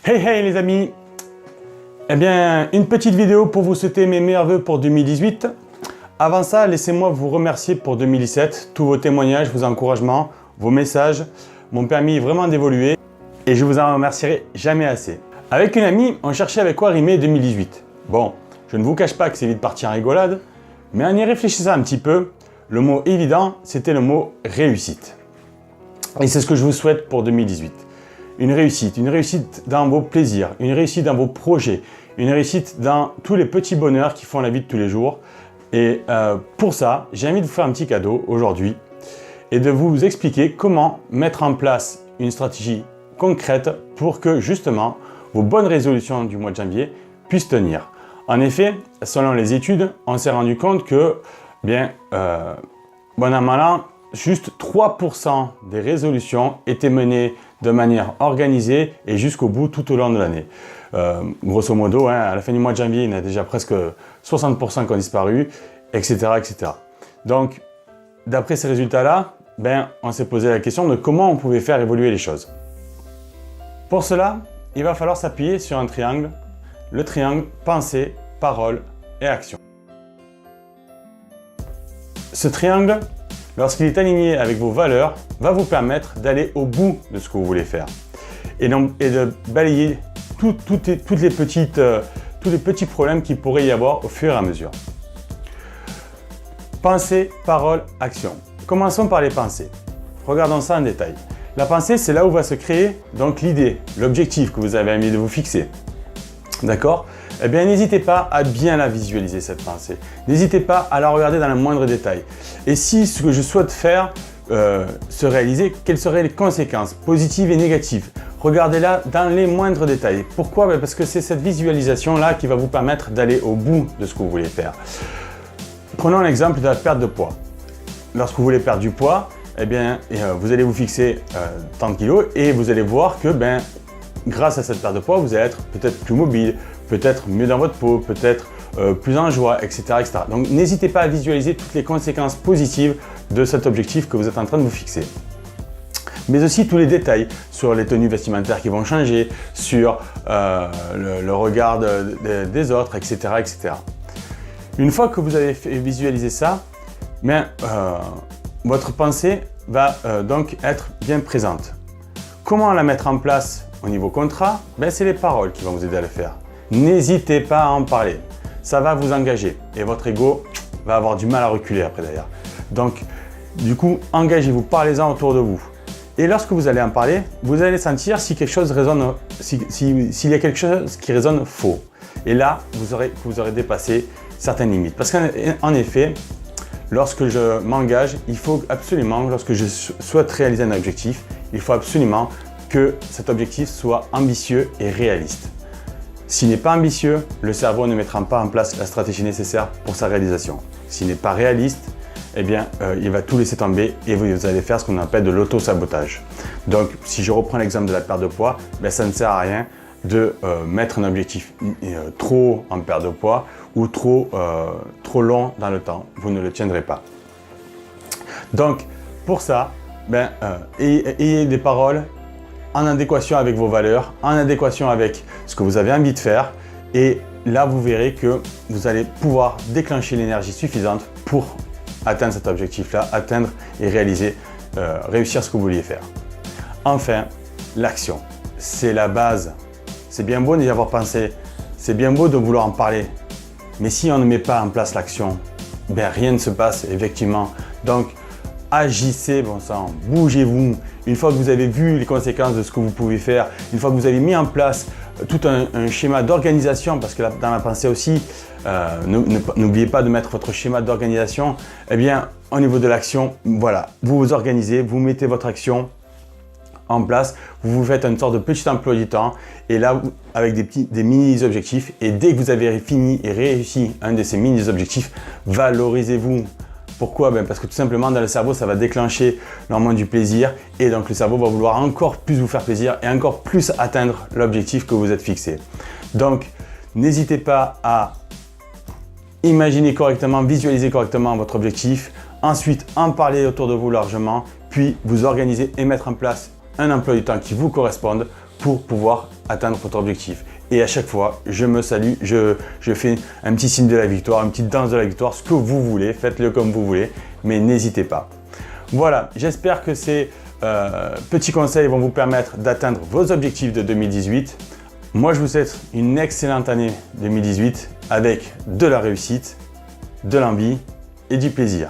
Hey hey les amis. Eh bien, une petite vidéo pour vous souhaiter mes meilleurs vœux pour 2018. Avant ça, laissez-moi vous remercier pour 2017. Tous vos témoignages, vos encouragements, vos messages m'ont permis vraiment d'évoluer et je vous en remercierai jamais assez. Avec une amie, on cherchait avec quoi rimer 2018. Bon, je ne vous cache pas que c'est vite parti en rigolade, mais en y réfléchissant un petit peu, le mot évident, c'était le mot réussite. Et c'est ce que je vous souhaite pour 2018. Une réussite dans vos plaisirs, une réussite dans vos projets, une réussite dans tous les petits bonheurs qui font la vie de tous les jours. Et pour ça, j'ai envie de vous faire un petit cadeau aujourd'hui et de vous expliquer comment mettre en place une stratégie concrète pour que justement vos bonnes résolutions du mois de janvier puissent tenir. En effet, selon les études, on s'est rendu compte que, bon an, mal an, juste 3% des résolutions étaient menées de manière organisée et jusqu'au bout tout au long de l'année. Grosso modo, à la fin du mois de janvier, il y en a déjà presque 60% qui ont disparu, etc. etc. Donc, d'après ces résultats-là, on s'est posé la question de comment on pouvait faire évoluer les choses. Pour cela, il va falloir s'appuyer sur un triangle, le triangle pensée, parole et action. Ce triangle, lorsqu'il est aligné avec vos valeurs, va vous permettre d'aller au bout de ce que vous voulez faire et de balayer tous les petits problèmes qu'il pourrait y avoir au fur et à mesure. Pensée, parole, action. Commençons par les pensées. Regardons ça en détail. La pensée, c'est là où va se créer donc l'idée, l'objectif que vous avez envie de vous fixer. D'accord ? Eh bien, n'hésitez pas à bien la visualiser, cette pensée. N'hésitez pas à la regarder dans le moindre détail. Et si ce que je souhaite faire se réaliser, quelles seraient les conséquences positives et négatives? Regardez-la dans les moindres détails. Pourquoi? Parce que c'est cette visualisation-là qui va vous permettre d'aller au bout de ce que vous voulez faire. Prenons l'exemple de la perte de poids. Lorsque vous voulez perdre du poids, eh bien, vous allez vous fixer tant de kilos et vous allez voir que grâce à cette perte de poids, vous allez être peut-être plus mobile, peut-être mieux dans votre peau, peut-être plus en joie, etc., etc. Donc n'hésitez pas à visualiser toutes les conséquences positives de cet objectif que vous êtes en train de vous fixer. Mais aussi tous les détails sur les tenues vestimentaires qui vont changer, sur le regard des autres, etc., etc. Une fois que vous avez visualisé ça, votre pensée va donc être bien présente. Comment la mettre en place au niveau contrat? C'est les paroles qui vont vous aider à le faire. N'hésitez pas à en parler. Ça va vous engager et votre ego va avoir du mal à reculer après d'ailleurs. Donc, du coup, engagez-vous, parlez-en autour de vous. Et lorsque vous allez en parler, vous allez sentir si quelque chose résonne, s'il y a quelque chose qui résonne faux. Et là, vous aurez dépassé certaines limites. Parce qu'en effet, lorsque je m'engage, il faut absolument, lorsque je souhaite réaliser un objectif, il faut absolument que cet objectif soit ambitieux et réaliste. S'il n'est pas ambitieux, le cerveau ne mettra pas en place la stratégie nécessaire pour sa réalisation. S'il n'est pas réaliste, il va tout laisser tomber et vous allez faire ce qu'on appelle de l'auto-sabotage. Donc, si je reprends l'exemple de la perte de poids, ça ne sert à rien de mettre un objectif trop en perte de poids ou trop long dans le temps. Vous ne le tiendrez pas. Donc, pour ça, ayez des paroles en adéquation avec vos valeurs, en adéquation avec ce que vous avez envie de faire. Et là, vous verrez que vous allez pouvoir déclencher l'énergie suffisante pour atteindre cet objectif-là, atteindre et réussir ce que vous vouliez faire. Enfin, l'action. C'est la base. C'est bien beau d'y avoir pensé, c'est bien beau de vouloir en parler. Mais si on ne met pas en place l'action, rien ne se passe effectivement. Donc, agissez, bon sang, bougez-vous. Une fois que vous avez vu les conséquences de ce que vous pouvez faire, une fois que vous avez mis en place tout un schéma d'organisation, parce que dans la pensée aussi, n'oubliez pas de mettre votre schéma d'organisation, au niveau de l'action, voilà, vous vous organisez, vous mettez votre action en place, vous faites une sorte de petit emploi du temps et là, avec des mini-objectifs, et dès que vous avez fini et réussi un de ces mini-objectifs, valorisez-vous. Pourquoi? Parce que tout simplement dans le cerveau, ça va déclencher l'hormone du plaisir et donc le cerveau va vouloir encore plus vous faire plaisir et encore plus atteindre l'objectif que vous êtes fixé. Donc, n'hésitez pas à imaginer correctement, visualiser correctement votre objectif, ensuite en parler autour de vous largement, puis vous organiser et mettre en place un emploi du temps qui vous corresponde pour pouvoir atteindre votre objectif. Et à chaque fois, je me salue, je fais un petit signe de la victoire, une petite danse de la victoire, ce que vous voulez, faites-le comme vous voulez, mais n'hésitez pas. Voilà, j'espère que ces petits conseils vont vous permettre d'atteindre vos objectifs de 2018. Moi, je vous souhaite une excellente année 2018 avec de la réussite, de l'envie et du plaisir.